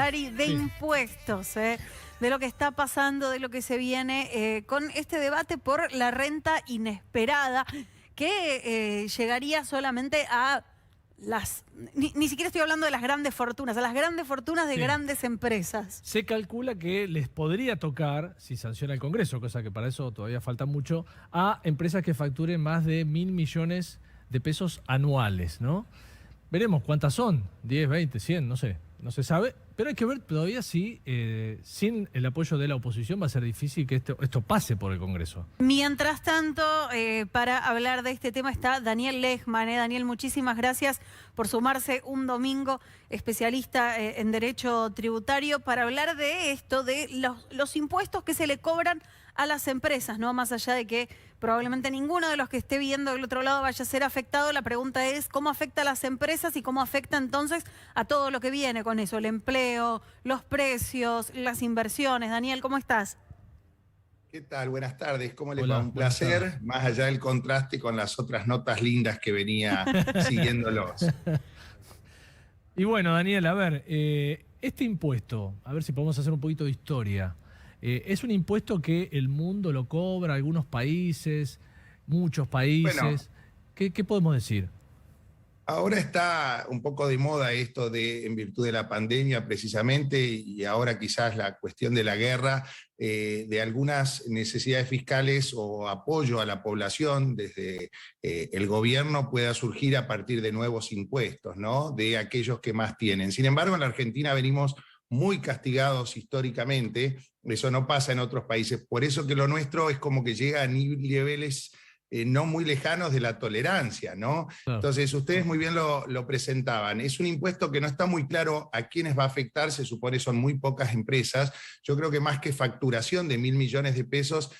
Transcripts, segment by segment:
Solari, de impuestos, de lo que está pasando, de lo que se viene con este debate por la renta inesperada, que llegaría solamente a las... Ni siquiera estoy hablando de las grandes fortunas, a las grandes fortunas de grandes empresas. Se calcula que les podría tocar, si sanciona el Congreso, cosa que para eso todavía falta mucho, a empresas que facturen más de 1.000 millones de pesos anuales, ¿no? Veremos cuántas son, 10, 20, 100, no sé, no se sabe, pero hay que ver todavía si sin el apoyo de la oposición va a ser difícil que esto pase por el Congreso. Mientras tanto, para hablar de este tema está Daniel Lechmann. Daniel, muchísimas gracias por sumarse un domingo, especialista en derecho tributario, para hablar de esto, de los impuestos que se le cobran a las empresas, ¿no? Más allá de que probablemente ninguno de los que esté viendo del otro lado vaya a ser afectado, la pregunta es cómo afecta a las empresas y cómo afecta entonces a todo lo que viene con eso, el empleo, los precios, las inversiones. Daniel, ¿cómo estás? ¿Qué tal? Buenas tardes, ¿cómo les Hola, va? Un placer, más allá del contraste con las otras notas lindas que venía siguiéndolos. Y bueno, Daniel, a ver, este impuesto, a ver si podemos hacer un poquito de historia. Es un impuesto que el mundo lo cobra, algunos países, muchos países. Bueno, ¿Qué podemos decir? ahora está un poco de moda esto en virtud de la pandemia precisamente, y ahora quizás la cuestión de la guerra, de algunas necesidades fiscales o apoyo a la población desde el gobierno pueda surgir a partir de nuevos impuestos, ¿no? De aquellos que más tienen. Sin embargo, en la Argentina venimos muy castigados históricamente, eso no pasa en otros países, por eso que lo nuestro es como que llega a niveles no muy lejanos de la tolerancia, ¿no? Claro. Entonces, ustedes muy bien lo presentaban, es un impuesto que no está muy claro a quiénes va a afectar, se supone son muy pocas empresas, yo creo que más que facturación de 1.000 millones de pesos,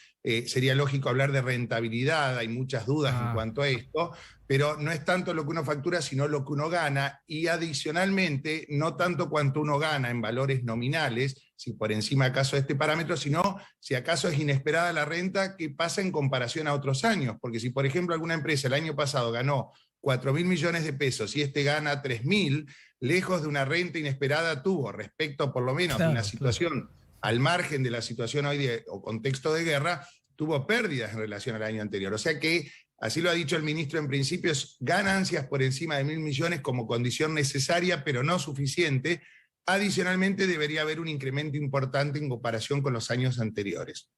sería lógico hablar de rentabilidad, hay muchas dudas en cuanto a esto, pero no es tanto lo que uno factura, sino lo que uno gana, y adicionalmente, no tanto cuánto uno gana en valores nominales, si por encima acaso de este parámetro, sino si acaso es inesperada la renta que pasa en comparación a otros años, porque si por ejemplo alguna empresa el año pasado ganó 4.000 millones de pesos y este gana 3.000, lejos de una renta inesperada tuvo, respecto por lo menos de una situación al margen de la situación hoy o contexto de guerra, tuvo pérdidas en relación al año anterior. O sea que, así lo ha dicho el ministro en principio, es ganancias por encima de 1.000 millones como condición necesaria, pero no suficiente. Adicionalmente, debería haber un incremento importante en comparación con los años anteriores.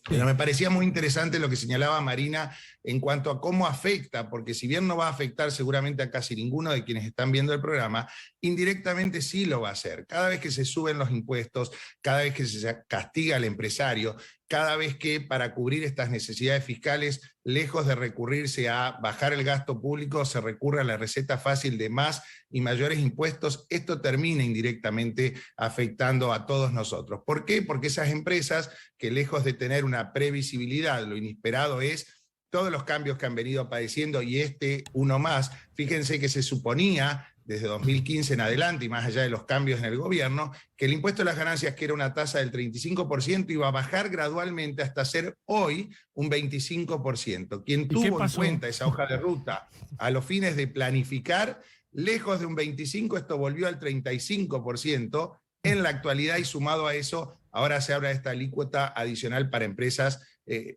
Pero me parecía muy interesante lo que señalaba Marina en cuanto a cómo afecta, porque si bien no va a afectar seguramente a casi ninguno de quienes están viendo el programa, indirectamente sí lo va a hacer. Cada vez que se suben los impuestos, cada vez que se castiga al empresario, cada vez que para cubrir estas necesidades fiscales, lejos de recurrirse a bajar el gasto público, se recurre a la receta fácil de más y mayores impuestos, esto termina indirectamente afectando a todos nosotros. ¿Por qué? Porque esas empresas que lejos de tener una previsibilidad, lo inesperado es todos los cambios que han venido padeciendo y uno más. Fíjense que se suponía desde 2015 en adelante y más allá de los cambios en el gobierno, que el impuesto a las ganancias, que era una tasa del 35%, iba a bajar gradualmente hasta ser hoy un 25%. Quien tuvo en cuenta esa hoja de ruta a los fines de planificar, lejos de un 25%, esto volvió al 35%. En la actualidad, y sumado a eso, ahora se abre esta alícuota adicional para empresas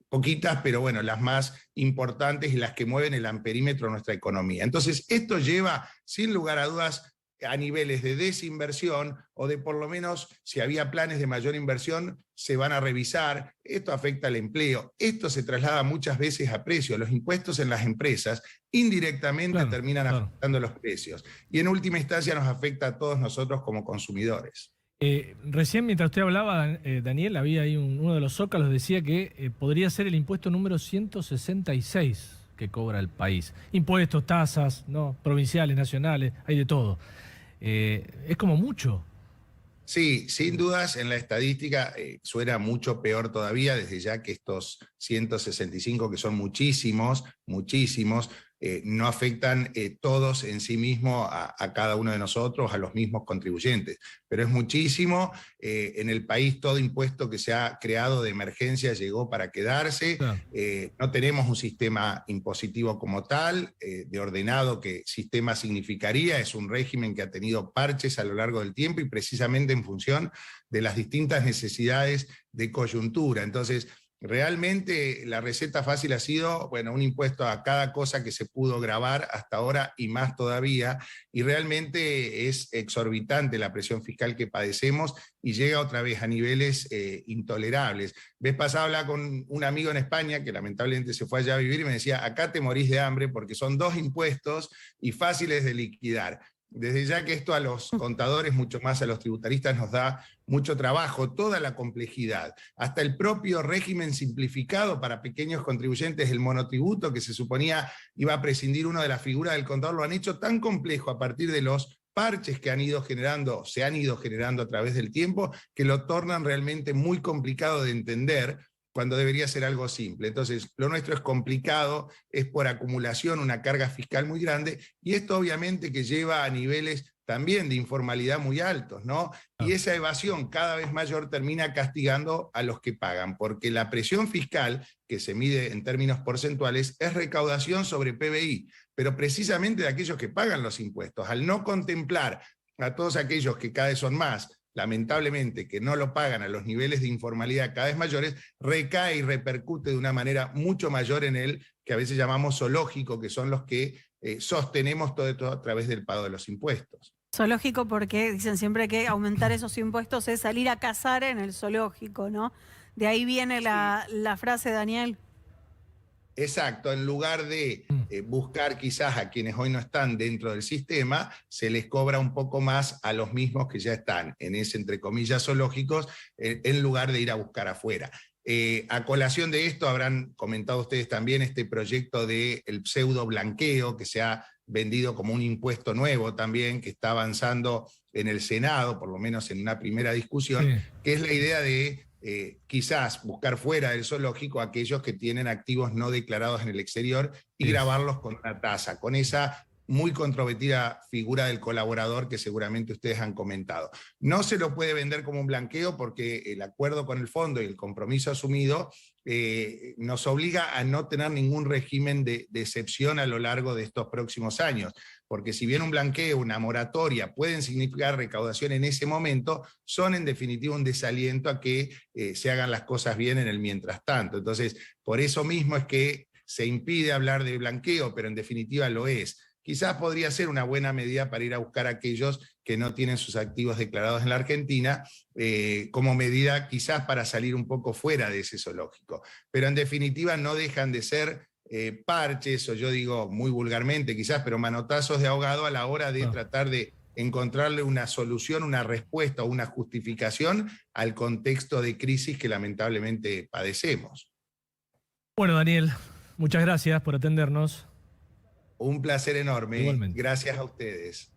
poquitas, pero bueno, las más importantes y las que mueven el amperímetro de nuestra economía. Entonces, esto lleva, sin lugar a dudas, a niveles de desinversión o de por lo menos, si había planes de mayor inversión, se van a revisar. Esto afecta al empleo. Esto se traslada muchas veces a precios. Los impuestos en las empresas indirectamente terminan afectando los precios. Y en última instancia nos afecta a todos nosotros como consumidores. Recién mientras usted hablaba, Daniel, había ahí uno de los zócalos decía que podría ser el impuesto número 166 que cobra el país. Impuestos, tasas, ¿no? Provinciales, nacionales, hay de todo. Es como mucho. Sí, sin dudas en la estadística suena mucho peor todavía, desde ya que estos 165, que son muchísimos, muchísimos, no afectan todos en sí mismos a cada uno de nosotros, a los mismos contribuyentes, pero es muchísimo. En el país todo impuesto que se ha creado de emergencia llegó para quedarse. Claro. No tenemos un sistema impositivo como tal, de ordenado que sistema significaría, es un régimen que ha tenido parches a lo largo del tiempo y precisamente en función de las distintas necesidades de coyuntura. Entonces, realmente la receta fácil ha sido, bueno, un impuesto a cada cosa que se pudo grabar hasta ahora y más todavía, y realmente es exorbitante la presión fiscal que padecemos y llega otra vez a niveles intolerables. Vez pasada hablaba con un amigo en España que lamentablemente se fue allá a vivir y me decía, acá te morís de hambre porque son 2 impuestos y fáciles de liquidar. Desde ya que esto a los contadores, mucho más a los tributaristas, nos da mucho trabajo, toda la complejidad, hasta el propio régimen simplificado para pequeños contribuyentes, el monotributo que se suponía iba a prescindir uno de las figuras del contador, lo han hecho tan complejo a partir de los parches que se han ido generando a través del tiempo, que lo tornan realmente muy complicado de entender, cuando debería ser algo simple. Entonces, lo nuestro es complicado, es por acumulación una carga fiscal muy grande, y esto obviamente que lleva a niveles también de informalidad muy altos, ¿no? Y esa evasión cada vez mayor termina castigando a los que pagan, porque la presión fiscal, que se mide en términos porcentuales, es recaudación sobre PBI, pero precisamente de aquellos que pagan los impuestos. Al no contemplar a todos aquellos que cada vez son más, lamentablemente, que no lo pagan a los niveles de informalidad cada vez mayores, recae y repercute de una manera mucho mayor en el que a veces llamamos zoológico, que son los que sostenemos todo esto a través del pago de los impuestos. Zoológico porque dicen siempre que aumentar esos impuestos es salir a cazar en el zoológico, ¿no? De ahí viene la frase, Daniel. Exacto, en lugar de buscar quizás a quienes hoy no están dentro del sistema, se les cobra un poco más a los mismos que ya están en ese, entre comillas, zoológicos, en lugar de ir a buscar afuera. A colación de esto, habrán comentado ustedes también este proyecto del pseudo blanqueo, que se ha vendido como un impuesto nuevo también, que está avanzando en el Senado, por lo menos en una primera discusión, Sí. que es la idea de quizás buscar fuera del zoológico a aquellos que tienen activos no declarados en el exterior y Sí. grabarlos con una tasa, con esa muy controvertida figura del colaborador que seguramente ustedes han comentado. No se lo puede vender como un blanqueo porque el acuerdo con el fondo y el compromiso asumido nos obliga a no tener ningún régimen de excepción a lo largo de estos próximos años, porque si bien un blanqueo, una moratoria pueden significar recaudación en ese momento, son en definitiva un desaliento a que se hagan las cosas bien en el mientras tanto. Entonces, por eso mismo es que se impide hablar de blanqueo, pero en definitiva lo es. Quizás podría ser una buena medida para ir a buscar a aquellos que no tienen sus activos declarados en la Argentina, como medida quizás para salir un poco fuera de ese zoológico. Pero en definitiva no dejan de ser parches, o yo digo muy vulgarmente quizás, pero manotazos de ahogado a la hora de tratar de encontrarle una solución, una respuesta o una justificación al contexto de crisis que lamentablemente padecemos. Bueno, Daniel, muchas gracias por atendernos. Un placer enorme. Igualmente. Gracias a ustedes.